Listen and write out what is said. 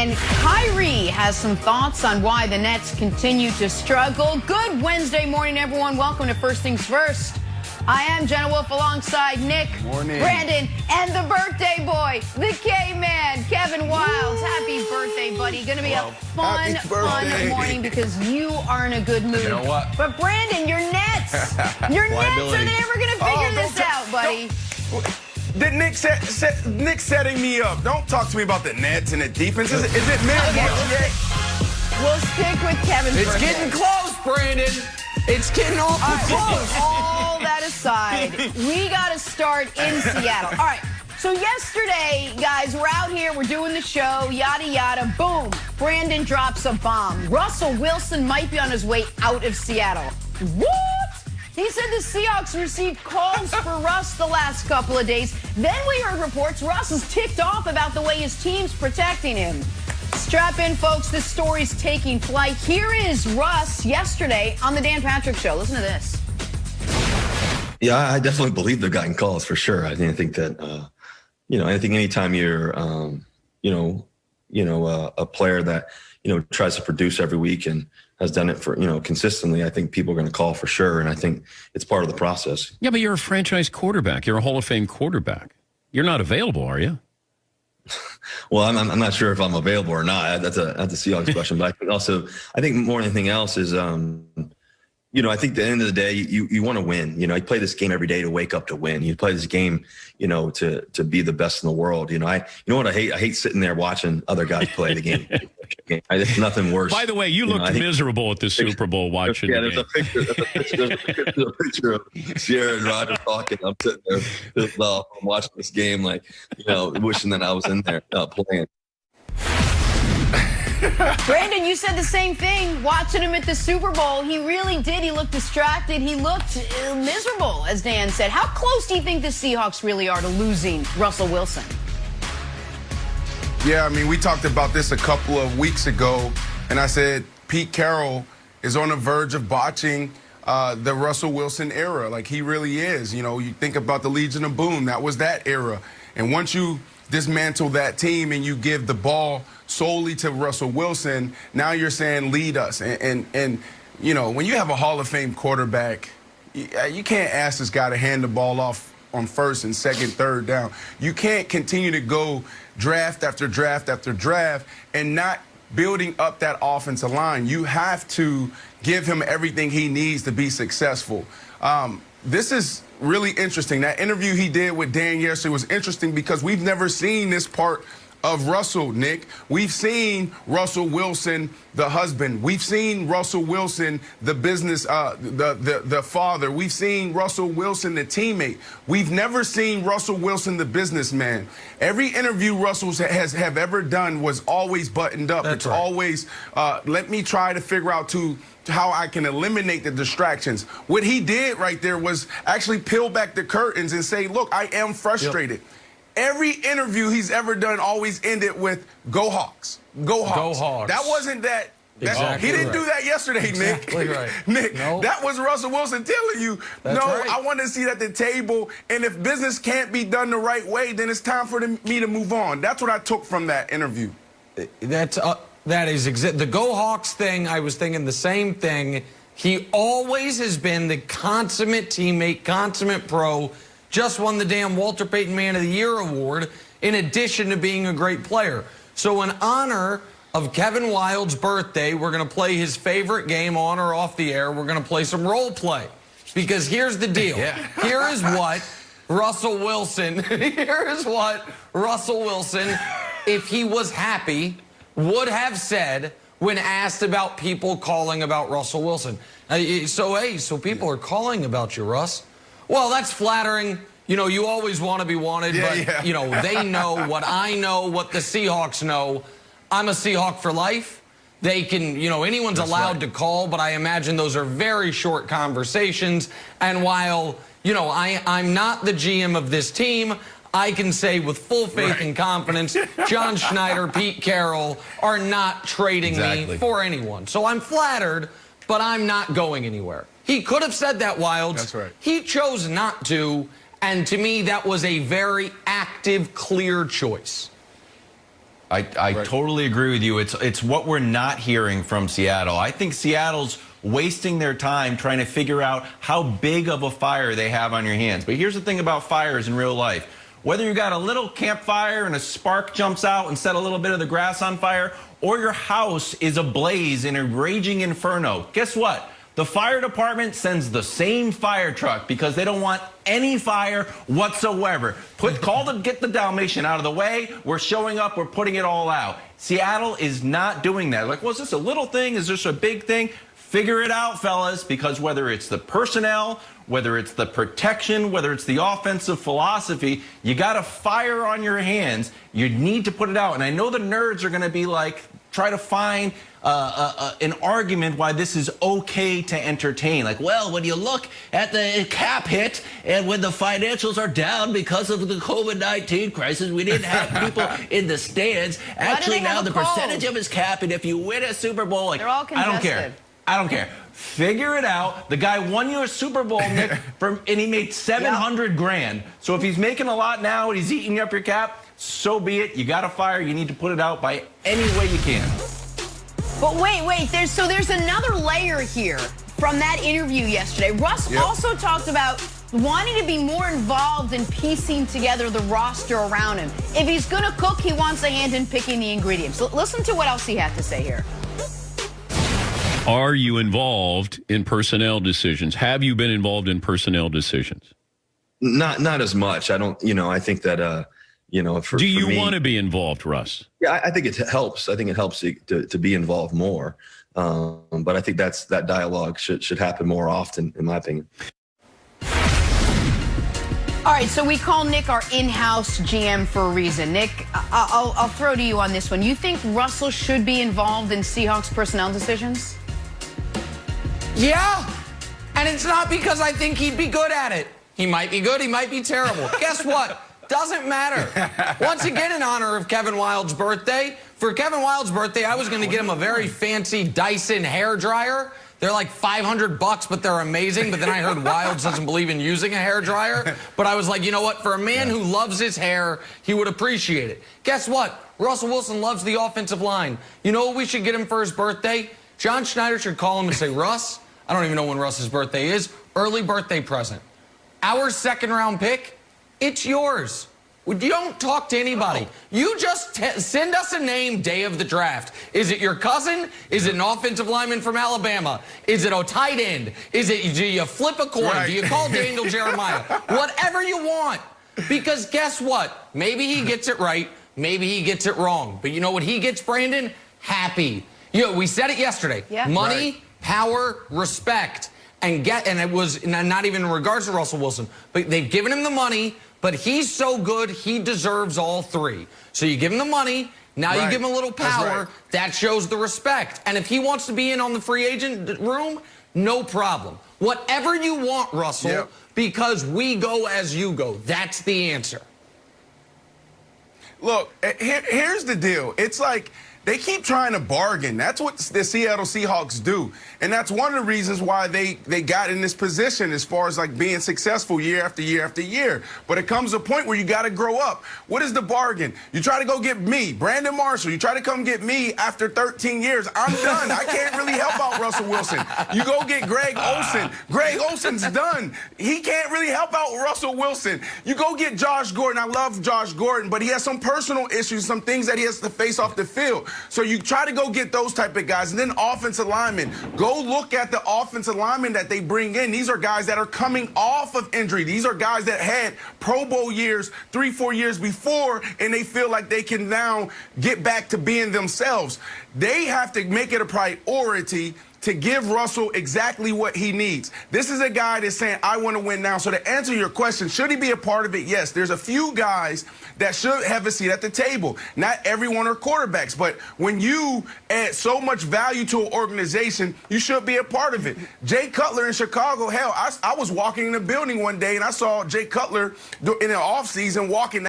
And Kyrie has some thoughts on why the Nets continue to struggle. Good Wednesday morning, everyone. Welcome to First Things First. I am Jenna Wolf alongside Nick, Morning. Brandon, and the birthday boy, the K-Man, Kevin Wilds. Happy birthday, buddy. Going to be a fun morning because you are in a good mood. You know what? But Brandon, your Nets. Your Nets are never going to figure this out, buddy. Did Nick setting me up? Don't talk to me about the Nets and the defense. Is it me? We'll stick with Kevin's It's birthday. getting close, Brandon. It's getting awful close. All that aside, we got to start in Seattle. All right. So yesterday, guys, we're out here. We're doing the show. Yada, yada. Boom. Brandon drops a bomb. Russell Wilson might be on his way out of Seattle. What? He said the Seahawks received calls for Russ the last couple of days. Then we heard reports Russ is ticked off about the way his team's protecting him. Strap in, folks. This story's taking flight. Here is Russ yesterday on the Dan Patrick Show. Listen to this. Yeah, I definitely believe they're getting calls for sure. I think that, I think anytime you're, a player that, tries to produce every week and has done it for, consistently, I think people are going to call for sure. And I think it's part of the process. Yeah, but you're a franchise quarterback. You're a Hall of Fame quarterback. You're not available, are you? Well, I'm not sure if I'm available or not. That's a Seahawks question. But I think more than anything else is, I think at the end of the day, you want to win. You play this game every day to wake up to win. You play this game, to be the best in the world. I hate sitting there watching other guys play the game. There's nothing worse. By the way, you looked miserable at the Super Bowl watching. Yeah, there's a picture of Sierra and Roger talking. I'm sitting there watching this game, wishing that I was in there playing. Brandon, you said the same thing. Watching him at the Super Bowl, he really did. He looked distracted. He looked miserable, as Dan said. How close do you think the Seahawks really are to losing Russell Wilson? Yeah, we talked about this a couple of weeks ago, and I said Pete Carroll is on the verge of botching the Russell Wilson era. Like, he really is. You think about the Legion of Boom. That was that era. And once you dismantle that team and you give the ball solely to Russell Wilson, now you're saying lead us. And when you have a Hall of Fame quarterback, you can't ask this guy to hand the ball off on first and second, third down. You can't continue to go draft after draft after draft and not building up that offensive line. You have to give him everything he needs to be successful. This is really interesting. That interview he did with Dan yesterday was interesting because we've never seen this part of Russell, Nick. We've seen Russell Wilson, the husband. We've seen Russell Wilson, the business, the father. We've seen Russell Wilson, the teammate. We've never seen Russell Wilson, the businessman. Every interview Russell has ever done was always buttoned up. It's always, let me try to figure out how I can eliminate the distractions. What he did right there was actually peel back the curtains and say, look, I am frustrated. Yep. Every interview he's ever done always ended with, go Hawks, go Hawks. Go Hawks. That wasn't that. Exactly, he didn't do that yesterday, exactly Nick. Right. Nick, nope. That was Russell Wilson telling you, I want to see it at the table, and if business can't be done the right way, then it's time for me to move on. That's what I took from that interview. That is the Go Hawks thing. I was thinking the same thing. He always has been the consummate teammate, consummate pro. Just won the damn Walter Payton Man of the Year award, in addition to being a great player. So in honor of Kevin Wilds' birthday, we're going to play his favorite game on or off the air. We're going to play some role play. Because here's the deal. Here is what Russell Wilson, if he was happy, would have said when asked about people calling about Russell Wilson. So people are calling about you, Russ. Well, that's flattering. You always want to be wanted, but, they know what I know, what the Seahawks know. I'm a Seahawk for life. They can, anyone's allowed to call, but I imagine those are very short conversations. And while, I'm not the GM of this team, I can say with full faith and confidence, John Schneider, Pete Carroll are not trading me for anyone. So I'm flattered, but I'm not going anywhere. He could have said that, Wilds. That's right. He chose not to, and to me, that was a very active, clear choice. I totally agree with you. It's what we're not hearing from Seattle. I think Seattle's wasting their time trying to figure out how big of a fire they have on your hands. But here's the thing about fires in real life. Whether you got a little campfire and a spark jumps out and set a little bit of the grass on fire, or your house is ablaze in a raging inferno, guess what? The fire department sends the same fire truck because they don't want any fire whatsoever. Get the Dalmatian out of the way. We're showing up. We're putting it all out. Seattle is not doing that. Like, was this a little thing? Is this a big thing? Figure it out, fellas, because whether it's the personnel, whether it's the protection, whether it's the offensive philosophy, you got a fire on your hands. You need to put it out. And I know the nerds are going to be like, try to find an argument why this is okay to entertain. Like, well, when you look at the cap hit and when the financials are down because of the COVID-19 crisis, we didn't have people in the stands. Actually, now the percentage of his cap, and if you win a Super Bowl, like, they're all contested. I don't care. Figure it out. The guy won you a Super Bowl, Nick, and he made $700 grand. So if he's making a lot now and he's eating up your cap, so be it. You got a fire. You need to put it out by any way you can. But wait. There's another layer here from that interview yesterday. Russ also talked about wanting to be more involved in piecing together the roster around him. If he's going to cook, he wants a hand in picking the ingredients. So listen to what else he had to say here. Are you involved in personnel decisions? Have you been involved in personnel decisions? Not as much. I don't, I think that, do you want to be involved, Russ? Yeah, I think it helps. I think it helps to be involved more. But I think that dialogue should happen more often, in my opinion. All right, so we call Nick our in-house GM for a reason. Nick, I'll throw to you on this one. You think Russell should be involved in Seahawks personnel decisions? Yeah, and it's not because I think he'd be good at it. He might be good, he might be terrible. Guess what? Doesn't matter. Once again, in honor of Kevin Wilde's birthday, for Kevin Wilde's birthday, I was going to get him a very fancy Dyson hairdryer. They're like $500, but they're amazing. But then I heard Wildes doesn't believe in using a hairdryer. But I was like, you know what? For a man who loves his hair, he would appreciate it. Guess what? Russell Wilson loves the offensive line. You know what we should get him for his birthday? John Schneider should call him and say, Russ, I don't even know when Russ's birthday is. Early birthday present. Our second-round pick, it's yours. You don't talk to anybody. You just send us a name day of the draft. Is it your cousin? Is it an offensive lineman from Alabama? Is it a tight end? Do you flip a coin? Right. Do you call Daniel Jeremiah? Whatever you want. Because guess what? Maybe he gets it right. Maybe he gets it wrong. But you know what he gets, Brandon? Happy. We said it yesterday. Yeah. Money, power, respect. And it was not even in regards to Russell Wilson, but they've given him the money, but he's so good, he deserves all three. So you give him the money, now you give him a little power, that shows the respect. And if he wants to be in on the free agent room, no problem. Whatever you want, Russell, because we go as you go. That's the answer. Look, here's the deal. It's like they keep trying to bargain. That's what the Seattle Seahawks do. And that's one of the reasons why they got in this position as far as like being successful year after year after year. But it comes a point where you got to grow up. What is the bargain? You try to go get me, Brandon Marshall. You try to come get me after 13 years. I'm done. I can't really help out Russell Wilson. You go get Greg Olsen. Greg Olsen's done. He can't really help out Russell Wilson. You go get Josh Gordon. I love Josh Gordon, but he has some personal issues, some things that he has to face off the field. So you try to go get those type of guys. And then offensive linemen. Go look at the offensive linemen that they bring in. These are guys that are coming off of injury. These are guys that had Pro Bowl years 3-4 years before, and they feel like they can now get back to being themselves. They have to make it a priority to give Russell exactly what he needs. This is a guy that's saying, I want to win now. So to answer your question, should he be a part of it? Yes, there's a few guys that should have a seat at the table. Not everyone are quarterbacks, but when you add so much value to an organization, you should be a part of it. Jay Cutler in Chicago, hell, I was walking in the building one day and I saw Jay Cutler in the offseason walking